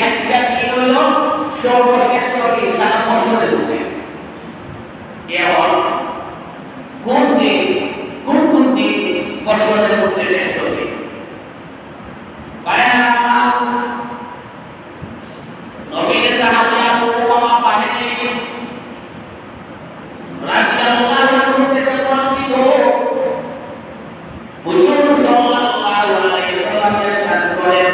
সাতটা দিন হইল সর্বশ্রেষ্ঠ দিন সারা বছরের মধ্যে। এখন কোন দিন কোন দিন বছরের মধ্যে শ্রেষ্ঠ দিন? নবীর সাহাবী আবু উমামা বাহিনী রাদিয়াল্লাহু আনহু থেকে বর্ণিত হুজুর সাল্লাল্লাহু আলাইহি ওয়াসাল্লাম ইরশাদ করেন,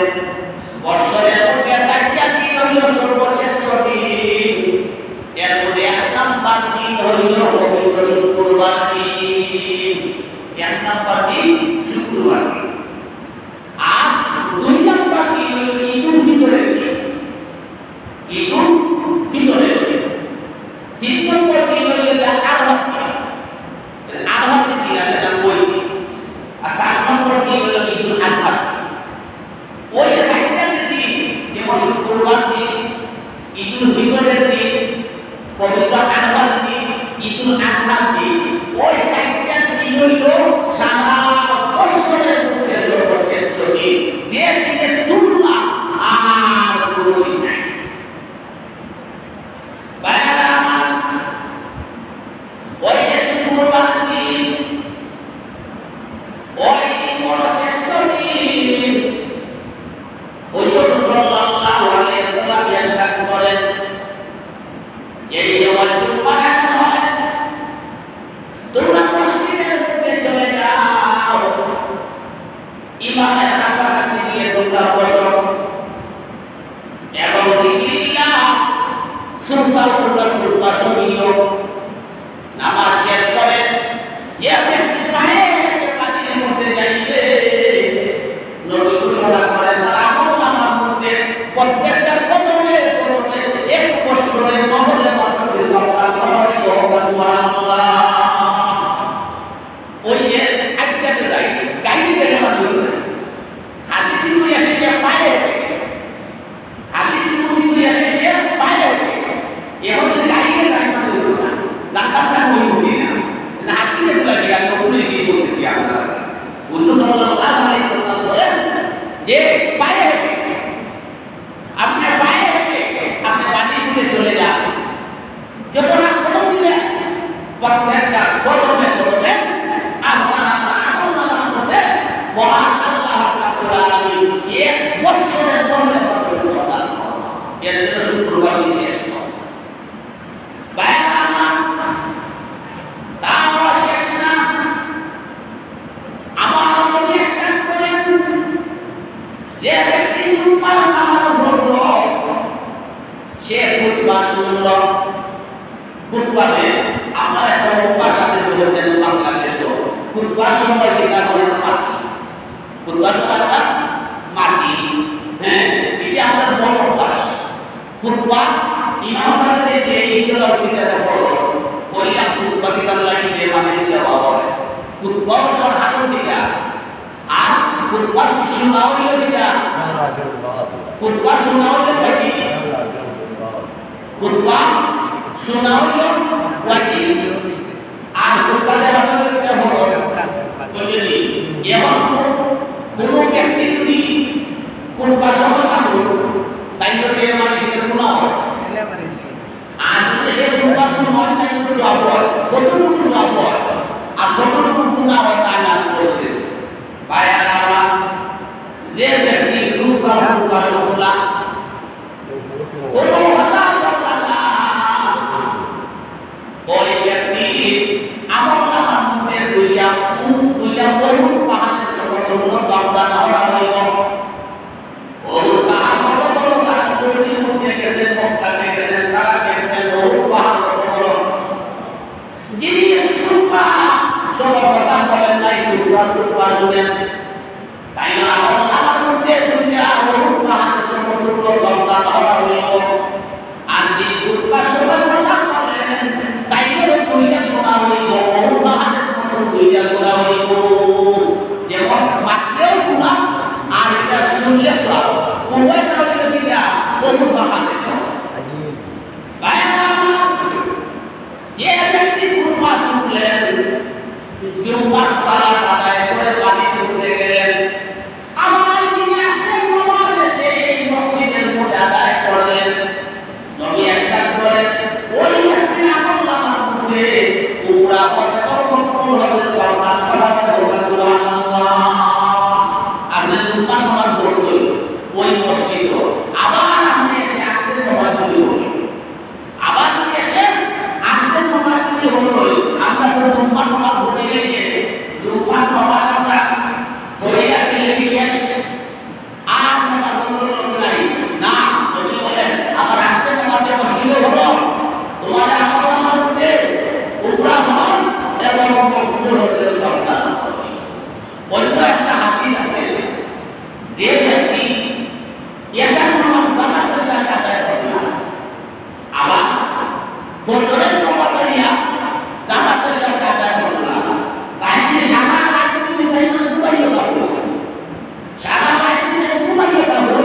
বছরের মধ্যে চারটা দিন হইল সর্বশ্রেষ্ঠ দিন। এর মধ্যে এক নাম্বার দিন হইল পবিত্র শুক্রবার দিন। এক নাম্বার দিন শুক্রবার দিন। আর দুই নাম্বার দিন হইল ঈদুল ফিতরের দিন। ঈদুল ফিতরের দিন। তিন নম্বর দিন হইল আরফার দিন। আরফার দিন আছে না ওই দিন। আর চার নম্বর দিন হইল ঈদুল আজহা। ওই চারটা দিন যেমন শুক্রবার দিন, ঈদুল ফিতরের দিন, পবিত্র আরফার দিন, ঈদুল আজহার দিন, ওই চারটা দিন হইল সারা বছরের মধ্যে সর্বশ্রেষ্ঠ দিন। যে দিনের তুলনা আর কোনোই নাই। ওই যে শুক্রবার দিন, ওই দিন বড় শ্রেষ্ঠ দিন। হুজুর সাল্লাল্লাহু আলাইহি ওয়াসাল্লাম ইরশাদ করেন, এই সময় জুম্মা হয়, তোমরা মসজিদের মধ্যে চলে যাও, ইমামের কাছাকাছি গিয়ে তোমরা বসো এবং যিকিরিল্লাহ সুরসাল তোমরা শুনিও। নামাজ শেষ করে যে ব্যক্তি পায়ে পানির মধ্যে যাইবে, নবী ঘোষণা করেন তার আমলনামার মধ্যে প্রত্যেকটা কদমে কদমে 1 বছরের মহলে মাত্র সওয়াব হবে। সুবহানাল্লাহ। ওই যে আজকে গাইতে গেলে মানে হাদিসে কই এসেছে পায়ে, হাদিসে কই এসেছে পায়ে। এখন যদি গাইতে যাই মানে না লাগাতার কই হই না হাদিসে লাগে আমরা বলে কি বলতেছি আপনারা কাছে। হুজুর সাল্লাল্লাহু আলাইহি ওয়াসাল্লাম বলেন যে পায়ে আপনি পায়ে আপনি বাড়িতে চলে যান, যত না কদম দিলে প্রত্যেকটা কদমে কদমে আমলনামার মধ্যে মহান আল্লাহ রাব্বুল আলামিন 1 বছরের মধ্যে সওয়াব এর জন্য শুক্রবার শ্রেষ্ঠ। তাও শেষ না, আমার নবী ইরশাদ করেন, যে ব্যক্তি জুম্মার নামাজ পড়ল সে খুতবা শুনল। খুতবাতে আমরা একটা অভ্যাস আছে বলতেন বাংলাদেশে, খুতবার সময় যেটা বলেন মাটি, খুতবার সময় মাটি, হ্যাঁ এটা আমাদের বড় অভ্যাস। খুতবা ইমাম সাহেবের যে এইগুলো হচ্ছে ফরজ, ওইটা খুতবা কিতাব লাগিয়ে মানে দেওয়া হয়। খুতবা দেওয়ার হাতের দিকে আর খুতবা শোনা হইল দিকে, খুতবা শোনা হইল বাকি, খুতবা শোনা হইল বাকি আর খুতবা দেওয়া হইল ফরজ। বুঝলি? এখন কোন ব্যক্তি যদি খুতবা শোনা না হলো তাই হতে মানে কিন্তু গুনাহ হয়। আর যদি এই খুতবা শোনা হয় তাই সওয়াব হয়, কতটুকু সওয়াব হয় আর কতটুকু গুনাহ হয় তা না বলতেছে। ভাইরা আমার, যে ব্যক্তি সুসাল খুতবা শোনা কোনো কথা বললা না, ওই ব্যক্তি আমলনামার মধ্যে দুইটা বড় পাহাড়ের সমতুল্য সওয়াব হওয়া হইল। ওই পাহাড় কত বড়, তারা সৌদির মধ্যে গেছেন, মক্কাতে গেছেন, তারা গেছেন ওই পাহাড় কত বড়। যিনি সুরপা সব কথা বলেন নাই, সুরপা খুতবা শুনেন, তাই না আমলনামার মধ্যে দুইটা বড় পাহাড়ের সমতুল্য সওয়াব হওয়া হইল। আর যিনি খুতবা সবার কথা বলেন তাইলে দুইটা গুনাহ হইল, বড় পাহাড়ের মতো দুইটা গুনাহ হইল। যেমন মাত্রেও গুনাহ আর এটা শুনলে সওয়াব, উভয়টা হইল কিনা বড় পাহাড়ের মতো। যে ব্যক্তি খুতবা শুনলেন, জুম্মার সালাত আদায় করে বাড়ি ফিরতে গেলেন, আমার যিনি আছেন বাংলাদেশে এই মসজিদের মধ্যে আদায় জুম্মার নামাজ পড়ছই ওই মসজিদ, আবার আপনি এসে আসরের নামাজগুলি হল, আবার যদি এসে আসরের নামাজগুলি হল, আমরা তো জুম্মার নামাজ পড়ে গিয়ে জুম্মার নামাজ আমরা পড়ে গেলে বিশেষ আর নামাজ হল নাই না, উনি বলেন আবার আসরের নামাজে মসজিদ হলো তোমাদের আমল নামার মধ্যে উমরা হজ এবং মকবুল হজের সন্তান। অন্য একটা হাদিস আছে যে ব্যক্তি ইয়াসার নামাজ জামাতের সাথে আদায় করে না, আবার ফজরের নামাজ পড়িয়া জামাতের সাথে আদায় করে না, তাহলে সারা রাত তুমি তাই না ঘুমাইয়া পাবো, সারা রাত তুমি ঘুমাইয়া পাবো,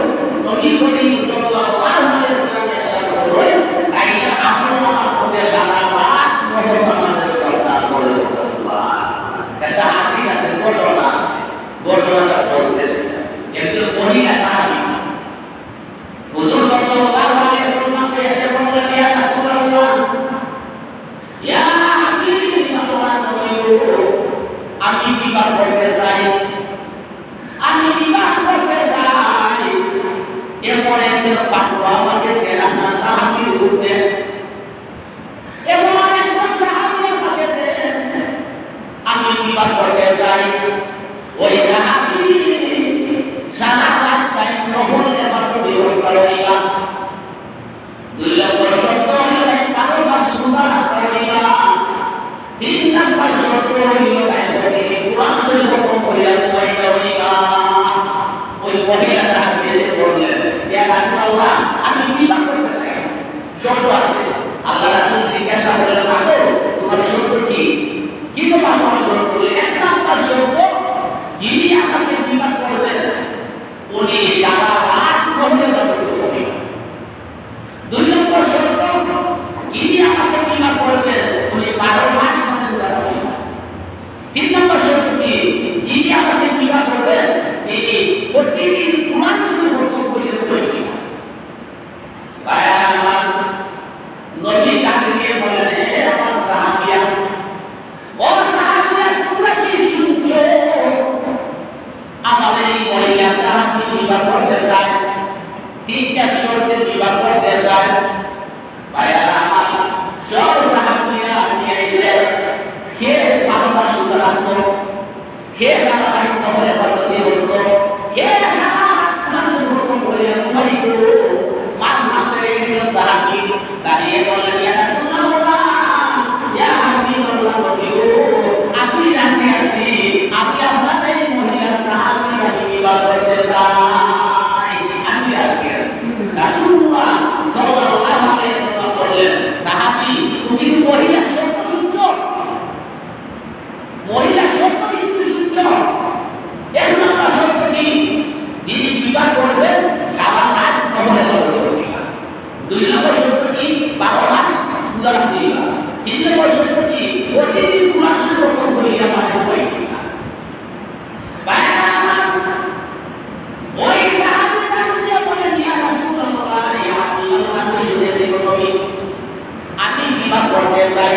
নবী করিম সাল্লাল্লাহু আলাইহি ওয়াসাল্লামের সাথে হয়, তাই না আমল নামার মধ্যে সারা রাত মুহাম্মাদের সন্তান করে সুবহানাল্লাহ। একটা হাদিস আছে, ঘটনা আছে, ঘটনাটা বলতেছি। একজন মহিলা সাহাবী হুজুর সাল্লাল্লাহু আলাইহি ওয়াসাল্লামকে এসে বললেন, ইয়া রাসূলুল্লাহ, ইয়া হাবিবাল্লাহ, আমি বিবাহ করতে চাই, আমি বিবাহ করতে চাই। এরপরে একজন পাত্র আমাকে দেন না, সাহাবী বলতেন, এমন একজন সাহাবী আমাকে দেন, আমি বিবাহ করতে চাই। ওই সাহাবী সারা রাত টাইম নহল এবার বিবাহ করাইবা, 2 নম্বর শর্ত হলো 12 মাস রোজা রাখবা, 3 নম্বর শর্ত হলো কোরআন শরীফ হুকুম কইরা কইতা হইবা। ওই মহিলা সাহাবী এসে বললেন, ইয়া রাসূলুল্লাহ, আমি বিবাহ করতে চাই, শর্ত আছে। আল্লাহ রাসূল জিজ্ঞাসা করলেন, মাগো তোমার শর্ত কি? কি তোমার শর্ত? 1 নম্বর শর্ত, যিনি আমাকে বিবাহ করবেন উনি সারা রাত নহলে রাখতে হবে। 2 নম্বর শর্ত, যিনি আমাকে বিবাহ করবেন উনি 12 মাস রোজা রাখবেন। 3 নম্বর শর্ত কি? যিনি আমাকে বিবাহ করবেন তিনি প্রতিদিন কোরআন শরীফ হুকুম করিয়ে দেবেন। ভাইরা আমার, নবী ডাক দিয়ে বলেন, হে আমার সাহাবীরা, ও সাহাবীরা, তোমরা কি শুনছো? আমাদের এই মহিলা সাহাবী বিবাহ করতে চায়, 3টা শর্তে বিবাহ করতে চায়। ভাইরা আমার, সব সাহাবীরা নিয়েছে, কে 12 মাস রোজা রাখতো, কে সারা রাত নহলে পড়তে হতো, কে সারা রাত মানুষের হুকুম করে ঘুমাইতো। মাঝখানে একজন সাহাবী দাঁড়িয়ে বললেন, ইয়া রাসূলুল্লাহ, ইয়া হাবিবাল্লাহ, আপনি রাজি আছি, আমি আপনাদের মহিলা সাহাবীরা বিবাহ করতে চাই, আমি রাজি আছি। রাসূলুল্লাহ সাল্লাল্লাহু আলাইহি ওয়াসাল্লাম বললেন, সাহাবী তুমি মহিলা শর্ত শুনছো, মহিলা শর্ত তুমি শুনছো। 1 নম্বর শর্ত কি? যিনি বিবাহ করবেন সারা রাত নহলে রাখতে হবে। 2 নম্বর শর্ত কি? 12 মাস রোজা রাখতে হবে। 3 নম্বর শর্ত কি? প্রতিদিন কোরআন শরীফ হুকুম করিয়া মানে হইবে না। ভাইরা আমার, ওই সাহাবী দাঁড়িয়ে বলেন, ইয়া রাসূলুল্লাহ, ইয়া হাবিবাল্লাহ, আমি শুনেছি নবী, আমি বিবাহ করতে চাই।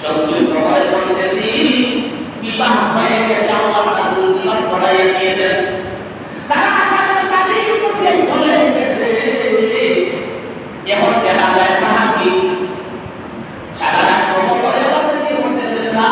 সত্যি প্রমাণ করতেছি, বিবাহ হয়ে গেছে, আল্লাহ রাসূল বিবাহ করাইয়া দিয়েছেন, তারা আমাদের বাড়ির মধ্যে চলে গেছে। এখন দেখা যায় সাহাবী সারা রাত নহলে করতেছেন না,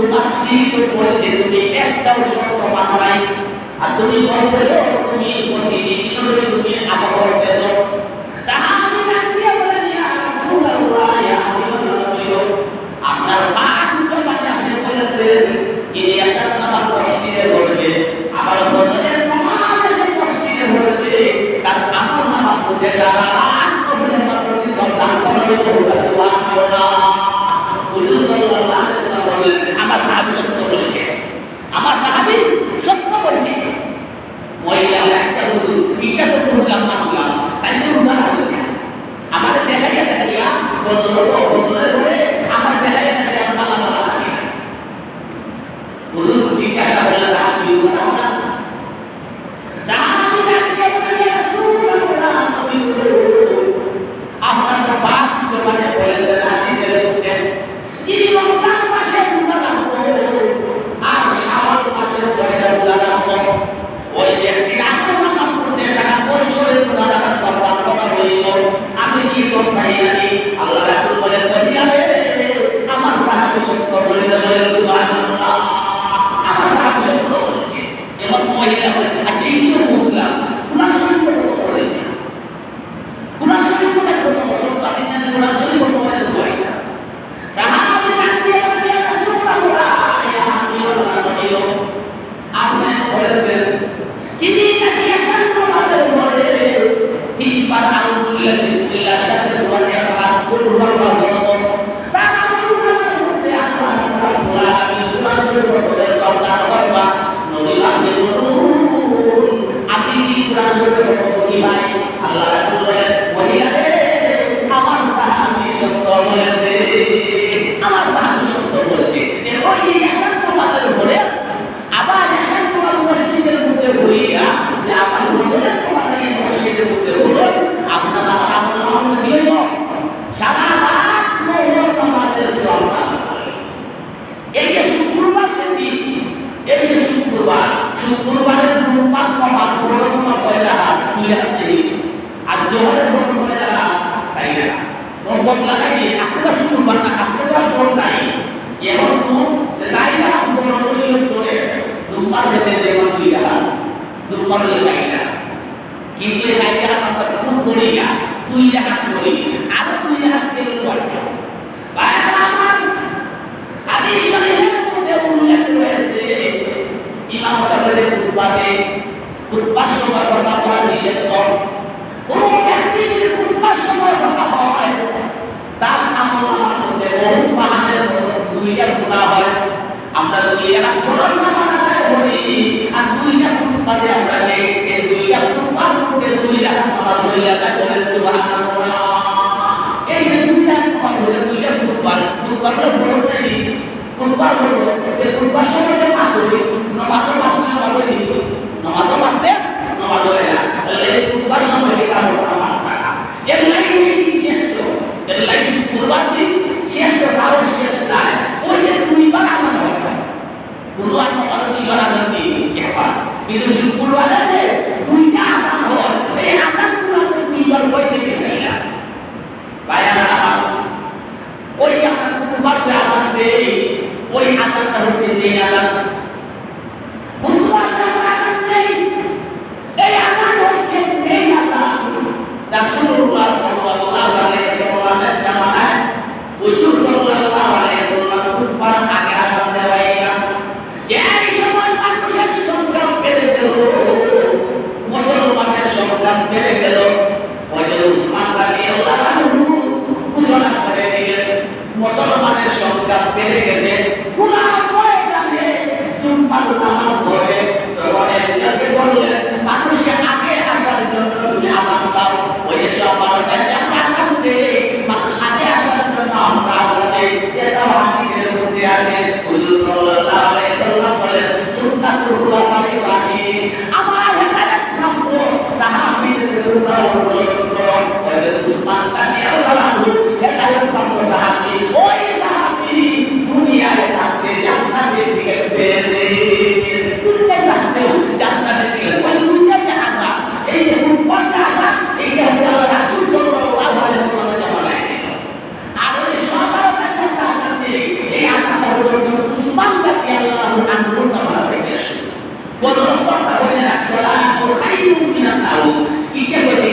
তোমার স্ত্রী তো বলছে তুমি একটাও শর্ত মানো নাই, আর তুমি বলতেছো তুমি প্রতিদিন তুমি আমল করতেছো। সাহাবীরা দিয়ে বলেন ইয়া রাসূলুল্লাহ, ইয়া হাবিবাল্লাহ, আপনার মা দুটো বাজে আপনি বলেছেন যে এসার নামাজ মসজিদে পড়বে, আবার বলেন নামাজ এসে মসজিদে পড়বে, তার আমল নামাজ পড়বে সারা রাত পড়বে, মাত্র সন্তান করবে পড়বে। সুবহানাল্লাহ। হুজুর সাল্লাল্লাহু আলাইহি ওয়াসাল্লাম বলেন আমার সাহাবী সত্য বলছে, আমার সাহাবী সত্য বলছে। মহিলা একটা হুজুর এটা তো প্রোগ্রাম মানলাম, তাই তো উদাহরণ আমাদের দেখাইয়া দেখাইয়া বদলে বলে আমার দেখাইয়া দেখাইয়া মালা মালা থাকে। হুজুর জিজ্ঞাসা করলে সাহাবী উদাহরণ সাহাবী ডাকিয়ে বলে রাসূলুল্লাহ, আপনার বাপ জবানে বলেছেন হাদিসের মধ্যে তিনি রমজান মাসে রোজা রাখবো আর শাওয়াল মাসে 6টা রোজা রাখবো। ওই ব্যক্তি আমল নামাজ পড়তে সারা বছরের রোজা রাখার সওয়াব করা হইল। আমি কি সব পাই জানি? আল্লাহ রাসূল বলেন মহিলা রে, আমার সাহাবী সত্য বলেছে, বলেন সুবহানাল্লাহ। আমার সাহাবী সত্য বলছে। এমন মহিলা হলে আজকে একটু বুঝলাম কুরআন শরীফ পড়তে বলেন না, কুরআন শরীফ পড়তে কোনো সত্য আছে না? কুরআন শরীফ পড়তে বলেন না। সাহাবী ডাকতে বলেন রাসূলুল্লাহ, ইয়া হাবিবাল্লাহ, আপনি বলেছেন যিনি নাকি এসার নামাজের পরে তিনবার আউযুবিল্লাহি বিসমিল্লাহ সাথে সূরা ইখলাস কুল হুয়াল্লাহু তার আমলের মধ্যে আল্লাহ রাব্বুল আলামিন কুরআন শরীফ পড়তে সওয়াব করবা। নবী আপনি বলুন আপনি কি কুরআন শরীফ পড়তে কি ভাই? আল্লাহ রাসূল বলেন মহিলা রে, আমার সাহাবী সত্য বলেছে, আমার সাহাবী সত্য বলেছে। ওই এসার নামাজের পরে আবার এসার নামাজ মসজিদের মধ্যে হইয়া যে আমার হুজুরের তোমাদের এই মসজিদের মধ্যে হলো, আপনার আমার আমল নামা কি হইল? সারা রাত নফল নামাজের সওয়াব। এই যে শুক্রবারের দিন, এই যে শুক্রবারের রূপার নামাজ হলো তোমার 6 রাকাত 2 রাকাত দিন, আর জোহরের হলো 6 রাকাত 4 রাকাত। ওর লাগাই আজকে শুক্রবার না, আজকে তো আর নাই, এখন তো 4 রাকাত হলো জোরে জুম্মার ক্ষেত্রে যেমন 2 রাকাত, জুম্মার হলো 4 রাকাত, কিন্তু এই 4 রাকাত আমরা খুব পড়ি না, 2 রাকাত পড়ি, আর 2 রাকাত কেন পড়ব? বাইরে আমার হাদিস শরীফের মধ্যে উল্লেখ রয়েছে ইমাম সাহেবের খুতবার সময় কথা বলা নিষেধ। কোন ব্যক্তি যদি খুতবার সময় কথা হয় তার আমল নামার মধ্যে বহু বাহানের মতো 2টা গুনাহ হয়। আমরা 2 রাকাত ফরজ নামাজ আদায় করি আর 2টা খুতবাতে আমরা এই 2টা খুতবার মধ্যে 2 রাকাত নামাজ পড়ি, আদায় করেন সুবহানাল্লাহ। এই যে 2 রাকাত নামাজ হলো 2টা খুতবার হলো ফরজ নাই, খুতবার হলো এই খুতবার সময় মাত্রই নামাজও মাত্র বলি নামাজও মাত্র নামাজ হয়ে না, এই খুতবার সময় কি কারণ মাত্রা এর লাগি শ্রেষ্ঠ, এর লাগি খুতবার দিন শ্রেষ্ঠ কারণ শেষ নাই। ওই যে 2 বার আমল হয়, কুরআন আর 2 বার আমল কি একবার, কিন্তু শুক্রবারে 2টা আযান হয়, এই আযানগুলো 2 বার হইতে পারে না। ভাইরা আমার ওই আযান খুতবার যে আযান দেই, ওই আযানটা হচ্ছে এই আযান খুতবার যে আযান দেই, এই আযান হচ্ছে এই আযান রাসূলুল্লাহ সাল্লাল্লাহু আলাইহি ওয়াসাল্লামের জামানায় হুজুর সাল্লাল্লাহু আলাইহি ওয়াসাল্লাম খুতবার আগে আযান দেওয়াইয়া এই সময় মানুষের সংখ্যা বেড়ে গেল, মুসলমানের সংখ্যা বেড়ে গেল। ওই যে উসমান রাদিয়াল্লাহু আনহু ঘোষণা করে দিলেন মুসলমানের সংখ্যা বেড়ে গেছে, গোলাম ময়দানে জুম্মার নামাজ পড়ে তখন একজনকে বললেন মানুষকে আগে আসার জন্য তুমি আযান দাও। ওই যে সব মানুষের আমরা আযান দেই, মানুষ আগে আসার জন্য আমরা আযান দেই, এটা হাদিসের মধ্যে আছে। হুজুর সাল্লাল্লাহু আলাইহি ওয়াসাল্লাম বলেন সুন্নাতুল খুলাফায়ে রাশিদিন, আমার হেদায়েত প্রাপ্ত সাহাবীদের তোমরা অনুসরণ করো। ওই যে উসমান রাদিয়াল্লাহু আনহু হেদায়েত প্রাপ্ত সাহাবী, ওই সাহাবী দুনিয়ায় আনন্দ আমরা পাইতেছি ফজর কথা বলে আসসালাতু খায়রুম মিনান নাওম ইটা বলে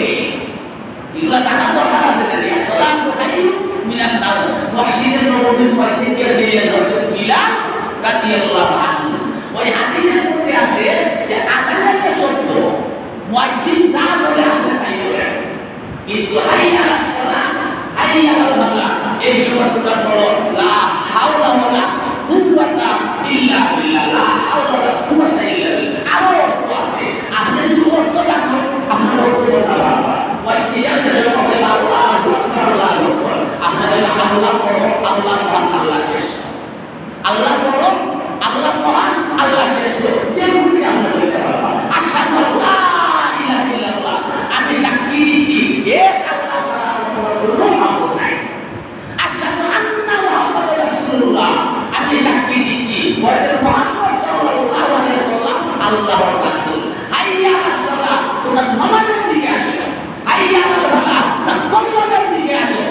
এগুলা টাকা দরকার আছে না আসসালাতু খায়রুম মিনান নাওম মসজিদের নববীর পয়তে গিয়েছিলেন হযরত বিলাল রাদিয়াল্লাহু আনহু ওই হাদিসের মধ্যে আছে যে আযানের শব্দ মুয়াজ্জিন যা বলে আমরা তাই বলি কিন্তু হাইয়া আলাস সালাত হাইয়া আলাল ফালাহ এই শব্দটা বলো লা হাওলা ওয়ালা কুওয়াতা ইল্লা বিল্লাহ লা হাওলা ওয়ালা কুওয়াতা ইল্লা বিল্লাহ আরো আছে আপনি যদি অর্থ জানেন আপনার অর্থ বলতে পারবেন ওই কিসের সময় আল্লাহু আকবার আল্লাহু আকবার আপনাদের আল্লাহ বড় আল্লাহ মহান আল্লাহ শ্রেষ্ঠ আল্লাহ বড় আল্লাহ মহান আল্লাহ শ্রেষ্ঠ যেমনি আমরা বলতে পারবো আশহাদু আল্লা ইলাহা ইল্লাল্লাহ আমি সাক্ষী দিচ্ছি এক আল্লাহ ছাড়া কোনো মাবুদ নাই আশহাদু আন্না মুহাম্মাদুর রাসূলুল্লাহ আমি সাক্ষী দিচ্ছি ওয়াদের মুহাম্মদ সাল্লাল্লাহু আলাইহি ওয়াসাল্লাম আল্লাহর রাসূল হাইয়া আলাস সালাত তোমরা নামাজের দিকে আসো হাইয়া আলাল ফালাহ কল্যাণের দিকে আসো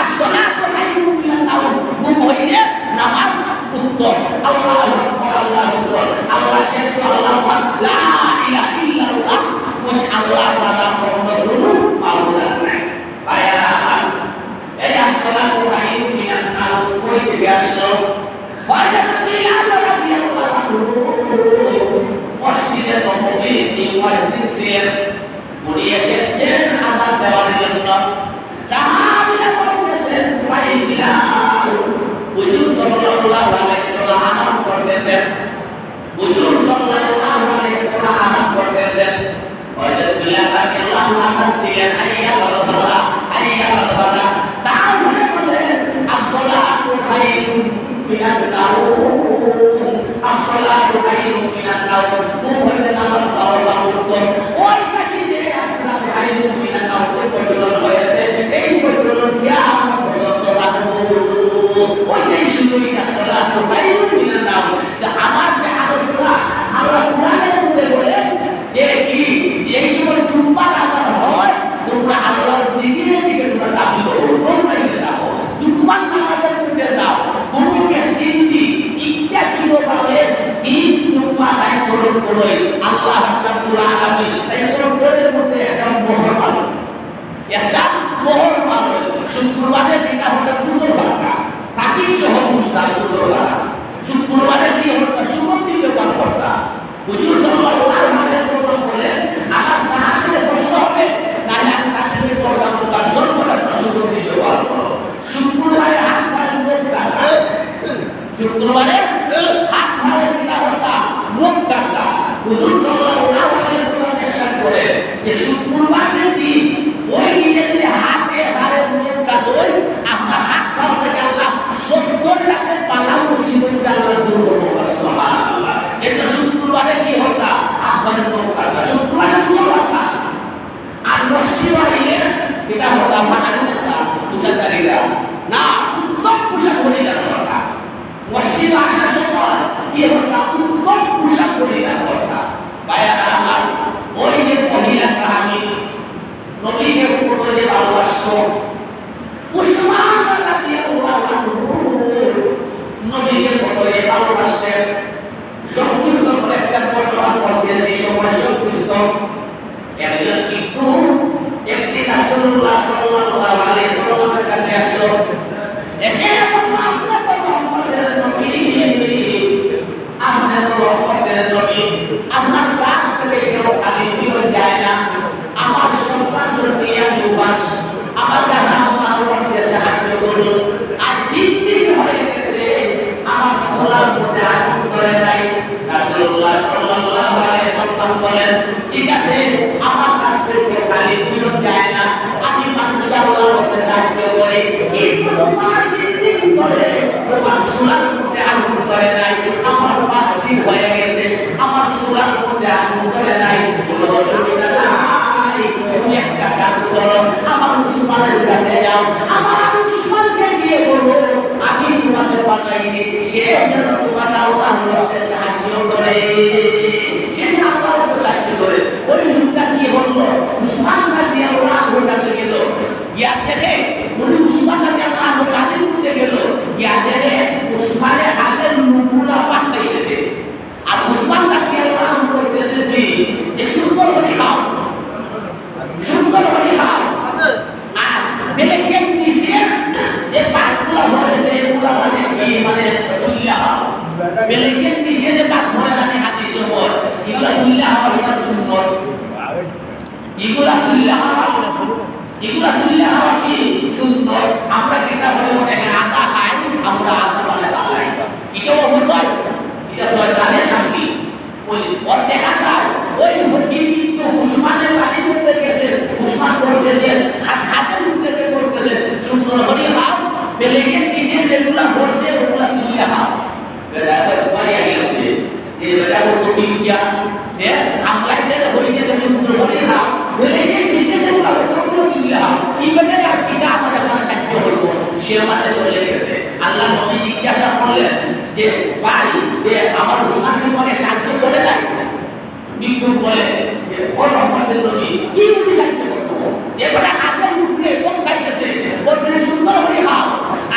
আসসালাতু খায়রুম মিনান নাওম ঘুম হইতে নামাজ উত্তম আল্লাহু আকবার আল্লাহু আকবার আল্লাহ শ্রেষ্ঠ আল্লাহ মহান লা ইলাহা ইল্লাল্লাহ ওই আল্লাহ ছাড়া কোনো মাবুদ নাই ভাইরা আমার এই আসসালাতু খায়রুম মিনান নাওম কই থেকে আসলো হযরত বিলাল রাদিয়াল্লাহু আনহু মসজিদে নববীর মুয়াজ্জিন ছিলেন উনি এসেছেন আযান দেওয়ার জন্য সাহাবীরা বলতেছেন ভাই বিলাল হুজুর সাল্লাল্লাহু আলাইহি ওয়াসাল্লাম আযান করতেছেন হুজুর সাল্লাল্লাহু আলাইহি ওয়াসাল্লাম আযান করতেছেন হযরত বিলাল রাদিয়াল্লাহু আনহু দিলেন হাইয়া আলাল ফালাহ হাইয়া আলাল ফালাহ তারপরে বলেন আসসালাতু খায়রুম মিনান নাওম আসসালাতু খায়রুম মিনান নাওম মুহম্মদ নামাজ পড়া উত্তম ওই কাহিনীতে আসসালাতু খায়রুম মিনান নাওম প্রচলন হয়েছে এই প্রচলন কিয়ামত পর্যন্ত থাকবে ওইটাই শুরু হয়েছে আসসালাতু খায়রুম মিনান নাওম আমার যে আলোচনা আল্লাহ কোরআনের মধ্যে বলে যে কি যে সময় জুম্মার আযান হয় তোমরা আল্লাহর জিকিরের দিকে তোমরা দাবি করো তোমরা যাও জুম্মার নামাজের মধ্যে যাও কোনকে তিনটি ইচ্ছাকৃতভাবে তিন জুম্মা দায়িত্ব করো আল্লাহ রাব্বুল আলামিন তাই কোরআনের মধ্যে একটা মোহর মারো একটা মোহর মারো শুক্রবারে যেটা হলো কুসুর বার্তা তাকিব সহ মুস্তাক কুসুর বার্তা শুক্রবারে কি হলো সুগন্ধি ব্যবহার করতা হুজুর সাল্লাল্লাহু আলাইহি ওয়াসাল্লাম বলেন আমার সাহাবীদের প্রশ্ন হবে তাহলে আমি তাদেরকে বলতাম তোমরা সর্বদা সুগন্ধি ব্যবহার করো শুক্রবারে হাত পায়ের মুখ কাটা শুক্রবারে হাত পায়ের যেটা হতা মুখ কাটা হুজুর সাল্লাল্লাহু আলাইহি ওয়াসাল্লাম ইরশাদ করেন যে শুক্রবারের দিন ওই দিনে যদি হাতে পায়ের মুখ কাটোই আপনার হাত পা থেকে আল্লাহ 70 লাখের পালা মুসিবত আল্লাহ দূর করবে সুবহানাল্লাহ এটা শুক্রবারে কি হতা হাত পায়ের মুখ কাটা শুক্রবারে কি হতা আর মসজিদে এটা হতা ফানানি না পোশাককারীরা না উত্তম পোশাক পরিধান করা মসজিদে আসার সময় কি হতা উত্তম পোশাক পরিধান করা ভাইরা আমার ওই যে মহিলা সাহাবী নবীকে উপরে ভালোবাসতো উসমান রাদিয়াল্লাহু আনহু নবীকে উপরে ভালোবাসতেন সংক্ষিপ্ত করে একটা ঘটনা বলতে সেই সময় সংক্ষিপ্ত একজন একটু একদিন রাসূলুল্লাহ সাল্লাল্লাহু আলাইহি ওয়াসাল্লামের কাছে আসলো এসে বলল আপনি তো মুহাম্মদের নবী আপনি তো মুহাম্মদের নবী আপনার কাছ থেকে কেউ খালি ফিরে যায় না আমার সন্তানদের নিয়ে আমি উপাস আমার দ্বারা আমার কাছে সাহায্য করুন আজ 3 দিন হয়ে গেছে আমার সালাম মধ্যে আগুন করে নাই রাসূলুল্লাহ সাল্লাল্লাহু আলাইহি ওয়াসাল্লাম বলেন ঠিক আছে আমার কাছ থেকে খালি ফিরে যায় না আমি মানুষকে আল্লাহর কাছে সাহায্য করি কিন্তু তোমার 3 দিন ধরে তোমার সালাম মধ্যে আগুন করে নাই আমার 5 দিন হয়ে গেছে আমার সালাম মধ্যে আগুন করে নাই কোনো অসুবিধা নাই তুমি একটা কাজ করো আমার উসমানের কাছে যাও আমার উসমানকে গিয়ে বলো আমি তোমাকে পাঠাইছি সে যেন তোমাকে আল্লাহর রাস্তে সাহায্য করে সে আল্লাহর সাহায্য করে ওই লোকটা কি হলো উসমান রাদিয়াল্লাহু আনহুর কাছে গেল ইয়া দেখে উনি উসমান রাদিয়াল্লাহু আনহু কালির মধ্যে গেল ইয়া বেলেগের নিচে যে বাদ ধরে জানি হাদিস হয় এগুলা তুললে আমার এটা সুন্দর এগুলা তুললে আমার কি সুন্দর আমরা যেটা বলে ওটাকে আদা খাই আমরা আদা মানে খাই এটা অবশ্যই এটা শয়তানের শান্তি ওই ওর দেখা যায় ওই ফকির কিন্তু উসমানের বাড়ি করতে গেছে উসমান বলতেছে খাতের মধ্যে বলতেছে সুন্দর করে খাও বেলেগের নিচে যেগুলা পড়ছে ওগুলা তুলে খাও বেটা ভাই আইলে যে বেটা বলতো কি কিয়া সে আমলাইতে হইতেছে সুন্দর করে খাও বেলেগের নিচে যেগুলা পড়ছে ওগুলা তুলে খাও এই বেটা আর কিটা আমার এখন সাহায্য করবো সে আমাকে চলে গেছে আল্লাহ নবী জিজ্ঞাসা করলেন যে ভাই যে আমার উসমানকে মনে সাহায্য করে নাই কিন্তু বলে যে ও রহমতের নবী কি উনি সাহায্য করবো যে বেটা হাতের উপরে কম খাইতেছে বলতে সুন্দর করে খাও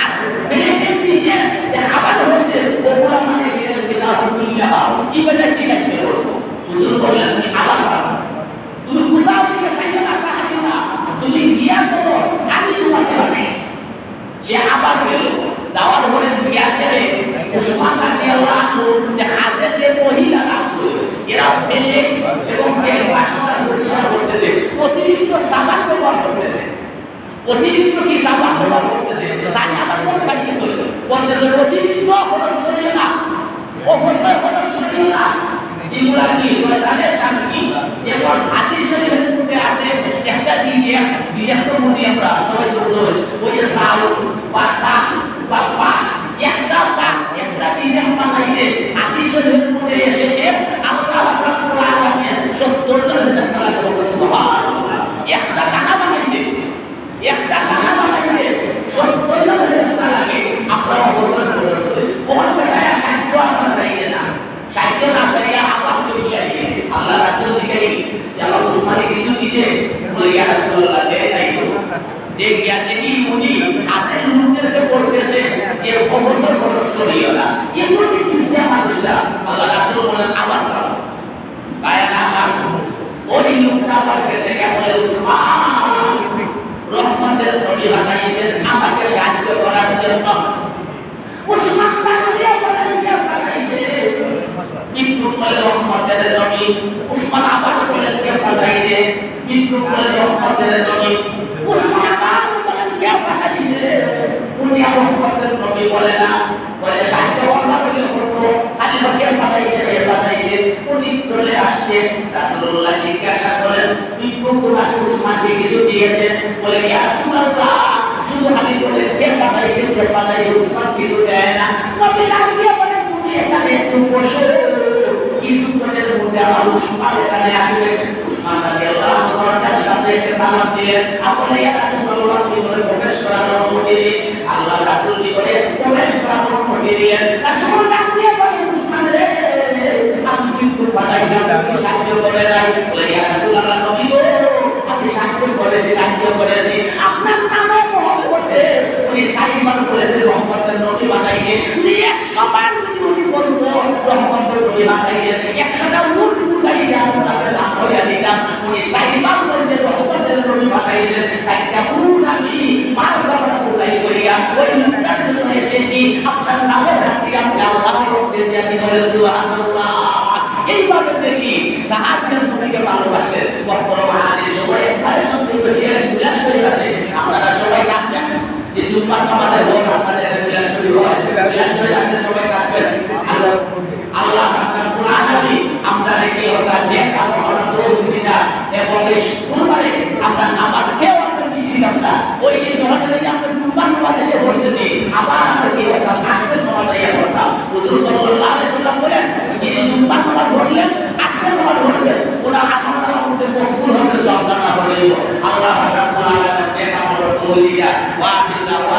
আর বেলেগের নিচে যে খাবার হচ্ছে ওগুলা মানে গিয়ে বিনা তুলে খাও এই বেটা কি সাহায্য করবো হুজুর বললেন তুমি আবার খাও তুমি কোথাও থেকে সাহায্য না পাহাড়ি না তুমি গিয়া করো আমি তোমাকে বানাইছি সে আবার গেল দাওয়াত করে গিয়া গেলে উসমান রাদিয়াল্লাহু আনহু যে হাজের যে মহিলারা আছে এরা পেলে এবং তেল বাসনা পরিষ্কার করতেছে অতিরিক্ত সাবান ব্যবহার করতেছে অতিরিক্ত কি সাবান ব্যবহার করতেছে তাই আবার কোন পাইতেছে বলতেছে অতিরিক্ত খরচ করিও না অবশ্যই খরচ করিও না এগুলা কি শয়তানের শান্তি যেমন হাদিস শরীফের মধ্যে আছে একটা দিয়ে তো বুঝি আমরা সবাই তো বলি ওই যে সাউ পাতা বাবা একটা দিয়ে বানাইতে হাদিস শরীফের মধ্যে এসেছে আল্লাহ রাব্বুল আলামিন 70 জন ফেরেশতা লাগে সুবহানাল্লাহ একটা কানা বানাইতে 70 জন ফেরেশতা লাগে আমরা অবসর করেছে কোন বেলায় সাহায্য আমরা চাইছে না সাহায্য না চাইয়া আবার চলে গেছে আল্লাহ রাসূল দিকে যারা উসমানে কিছু দিছে বলে ইয়া রাসূলুল্লাহ দেয় নাই তো যে জ্ঞান দেখি উনি হাতের মধ্যে পড়তেছে যে অবসর খরচ করিও না এগুলো কি বুঝতে মানুষরা আল্লাহ রাসূল বলেন আবার করো গায়া না আমার ওই লোকটা আবার গেছে বলে উসমান রহমতের নবী বানাইছেন আমাকে সাহায্য করার জন্য উসমান দিয়ে বলেন কে বানাইছে কিন্তু বলে রহমতের নবী উসমান আবার বলেন কে বানাইছে কিন্তু বলে রহমতের নবী উসমান আবার বলেন কে বানাইছে উনি রহমতের নবী বলে না বলে সাহায্য করবা বলে করতো খালি কে বানাইছে উনি চলে আসছে রাসূলুল্লাহ জিজ্ঞাসা করেন কিন্তু তোমাকে উসমানকে কিছু দিয়েছে বলে ইয়া রাসূলুল্লাহ শুধু খালি বলে কে বানাইছে উসমান কিছু দেয় না নবী ডাক দিয়ে বলে তুমি এখানে একটু বসো কিছুক্ষণের মধ্যে আমার উসমান এখানে আসবে উসমান রাদিয়াল্লাহু আনহু তার সামনে এসে সালাম দিলেন আপনি ইয়া রাসূলুল্লাহ ভিতরে প্রবেশ করার অনুমতি দিন আল্লাহ রাসূল কি করে প্রবেশ করার অনুমতি দিলেন রাসূল ডাক দিয়ে বলে উসমান রে আমি কিন্তু ফাটাইছিলাম আপনি সাহায্য করে নাই বলে ইয়া রাসূলুল্লাহ নবী গো আপনি সাহায্য করেছি আপনার নামে মহব্বতে উনি সাইবার করেছে রহমতের নবী বানাইছে উনি 100 বার উনি বলবো রহমতের নবী বানাইছে 100টা উট বুঝাই আপনাদের নাম হইয়া দিলাম উনি সাইবার বলছে রহমতের নবী বানাইছে সাইটা উট আমি মারজাবা বুঝাই কইয়া ওই মুক্তার জন্য এসেছি আপনার নামের হাতে আপনি আল্লাহর রাস্তায় দিয়া দিলেন সুবহানাল্লাহ এইভাবে দেখি সাহাবীদের নবীকে ভালোবাসতেন বর্তমান হাদিস সময়ে আর সবথেকে শেষ বিলাস শরীফ আছে আপনারা সবাই কাঁদবেন যে জুম্মার নামাজে লোক আপনাদের বিলাস শরীফ হয় বিলাস শরীফ আছে সবাই কাঁদবেন আল্লাহ রাব্বুল আলামিন আমরা কি ওটা নেক আমল দৌলতিনা এবং এই কুরবানি আমরা নামাজ কেউ আমরা মিষ্টি আমরা ওই যে যখন আমরা জুম্মার নামাজে এসে বলতেছি